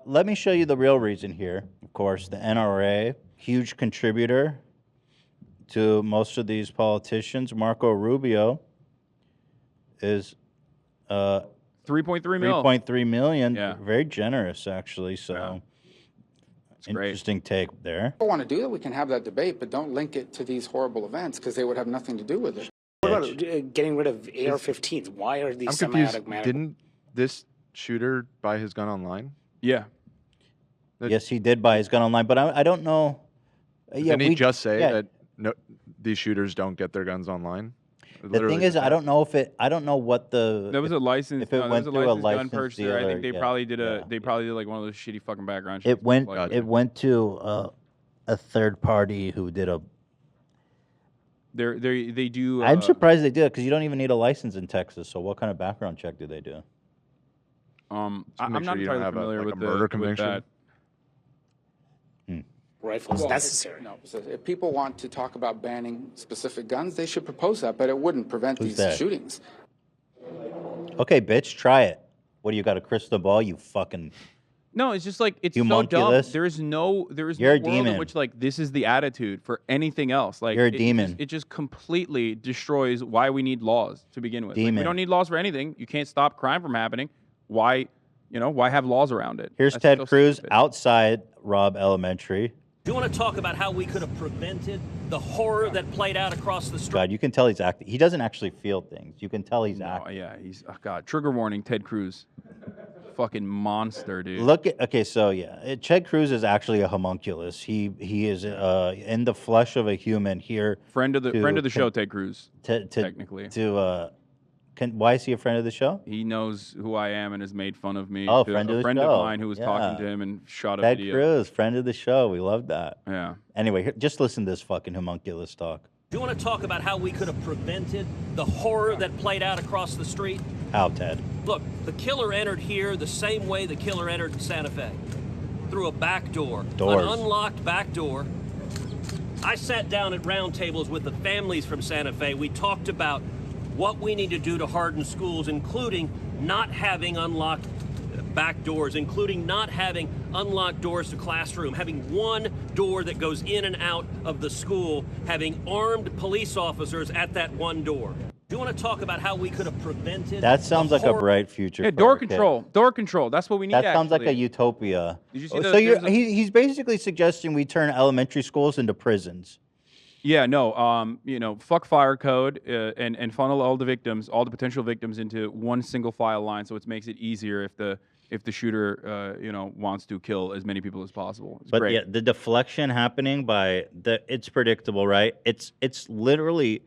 Let me show you the real reason here. Of course, the NRA, huge contributor to most of these politicians. Marco Rubio is 3.3 mil. 3.3 million. Yeah. Very generous, actually. So, interesting take there. If we want to do that, we can have that debate, but don't link it to these horrible events because they would have nothing to do with it. What about getting rid of AR-15s? Why are these I'm confused. semi-automatic? Didn't this shooter buy his gun online? Yeah. Yes, he did buy his gun online, but I don't know. Didn't he just say that no, these shooters don't get their guns online? The thing is, I don't know if it. I don't know what the. There was a license. If it went through a gun licensed purchaser. dealer, I think they probably did a. yeah. They probably did like one of those shitty fucking background checks. It went. Like, It went to a third party who did a. They do. I'm surprised they did it because you don't even need a license in Texas. So what kind of background check do they do? I'm sure not you don't entirely have familiar like with a murder with conviction? that. Rifles Well, necessary. No, so if people want to talk about banning specific guns, they should propose that, but it wouldn't prevent Who's these that? shootings. Okay, bitch, try it. What do you got, a crystal ball? You fucking. No, it's just like it's so dumb. Homunculus? There is no You're a world in demon. which like this is the attitude for anything else. Like You're a it demon. It just completely destroys why we need laws to begin with. Like, we Demon. don't need laws for anything. You can't stop crime from happening. Why, why have laws around it? Here's That's Ted so Cruz stupid. outside Robb Elementary. Do you want to talk about how we could have prevented the horror that played out across the street? God, you can tell he's acting. He doesn't actually feel things. You can tell he's acting. Yeah, he's God. Trigger warning, Ted Cruz. Fucking monster, dude. Look at Ted Cruz is actually a homunculus. He is in the flesh of a human here. Friend of the show, Ted Cruz. Technically. Why is he a friend of the show? He knows who I am and has made fun of me. Oh, to friend of a the friend show. of mine who was talking to him and shot a Ted video. Cruz, friend of the show. We love that. Yeah. Anyway, just listen to this fucking homunculus talk. Do you want to talk about how we could have prevented the horror that played out across the street? How, Ted? Look, the killer entered here the same way the killer entered Santa Fe. Through a back door. Doors. An unlocked back door. I sat down at round tables with the families from Santa Fe. We talked about what we need to do to harden schools, including not having unlocked back doors, including not having unlocked doors to classroom, having one door that goes in and out of the school, having armed police officers at that one door. Do you want to talk about how we could have prevented? That sounds the like a horror- bright future. Yeah, for door our kids. control. Door control. That's what we need. That sounds like a actually. utopia. Did you see so there's he's basically suggesting we turn elementary schools into prisons. Yeah, no, fuck fire code and funnel all the victims, all the potential victims into one single file line, so it makes it easier if the shooter, wants to kill as many people as possible. It's But great. yeah, the deflection happening it's predictable, right? It's literally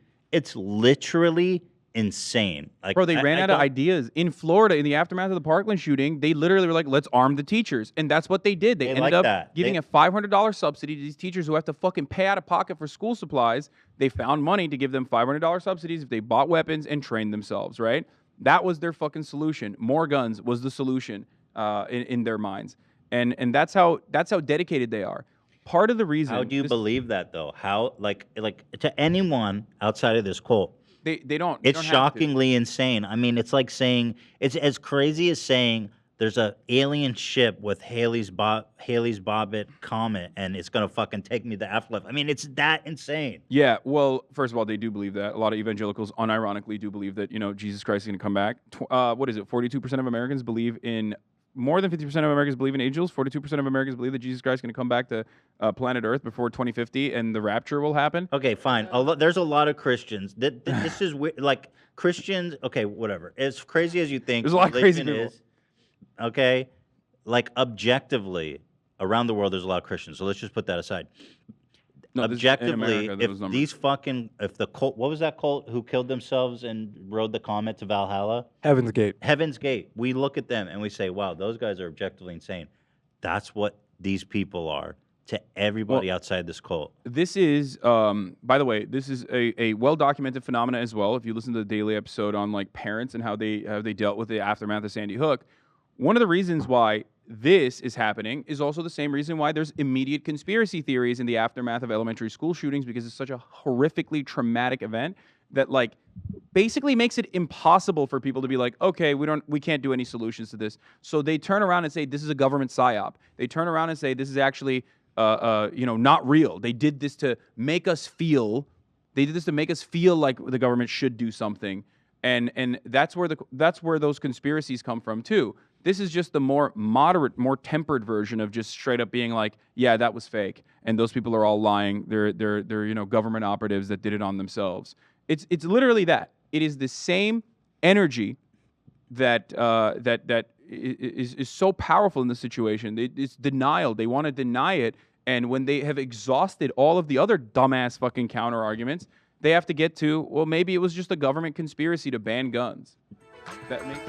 insane. Like, Bro, they ran out of ideas. In Florida, in the aftermath of the Parkland shooting, they literally were like, let's arm the teachers. And that's what they did. They ended like up that. giving a $500 subsidy to these teachers who have to fucking pay out of pocket for school supplies. They found money to give them $500 subsidies if they bought weapons and trained themselves, right? That was their fucking solution. More guns was the solution in their minds. And that's how dedicated they are. Part of the reason... How do you believe that, though? How, like to anyone outside of this cult, They don't. it's shockingly insane. I mean, it's like saying, it's as crazy as saying there's a alien ship with Halley's Bobbit comet and it's going to fucking take me to the afterlife. I mean, it's that insane. Yeah, well, first of all, they do believe that. A lot of evangelicals, unironically, do believe that, Jesus Christ is going to come back. What is it? 42% of Americans believe in... More than 50% of Americans believe in angels. 42% of Americans believe that Jesus Christ is going to come back to planet Earth before 2050 and the rapture will happen. Okay, fine. There's a lot of Christians. This is weird. Like, Christians, okay, whatever. As crazy as you think There's a lot of crazy religion people. is, okay, like, objectively, around the world, there's a lot of Christians. So let's just put that aside. No, this is in Objectively, America, those numbers. if the cult, what was that cult who killed themselves and rode the comet to Valhalla? Heaven's Gate. Heaven's Gate. We look at them and we say, wow, those guys are objectively insane. That's what these people are to everybody outside this cult. This is, by the way, this is a well-documented phenomena as well. If you listen to the daily episode on like parents and how they dealt with the aftermath of Sandy Hook, one of the reasons why this is happening is also the same reason why there's immediate conspiracy theories in the aftermath of elementary school shootings, because it's such a horrifically traumatic event. that like basically makes it impossible for people to be like, okay, we can't do any solutions to this. So they turn around and say this is a government psyop. They turn around and say this is actually not real. They did this to make us feel. They did this to make us feel like the government should do something, and that's where those conspiracies come from too. This is just the more moderate, more tempered version of just straight up being like, yeah, that was fake, and those people are all lying. They're government operatives that did it on themselves. It's literally that. It is the same energy that is so powerful in this situation. It's denial. They want to deny it, and when they have exhausted all of the other dumbass fucking counter arguments, they have to get to, well, maybe it was just a government conspiracy to ban guns. That makes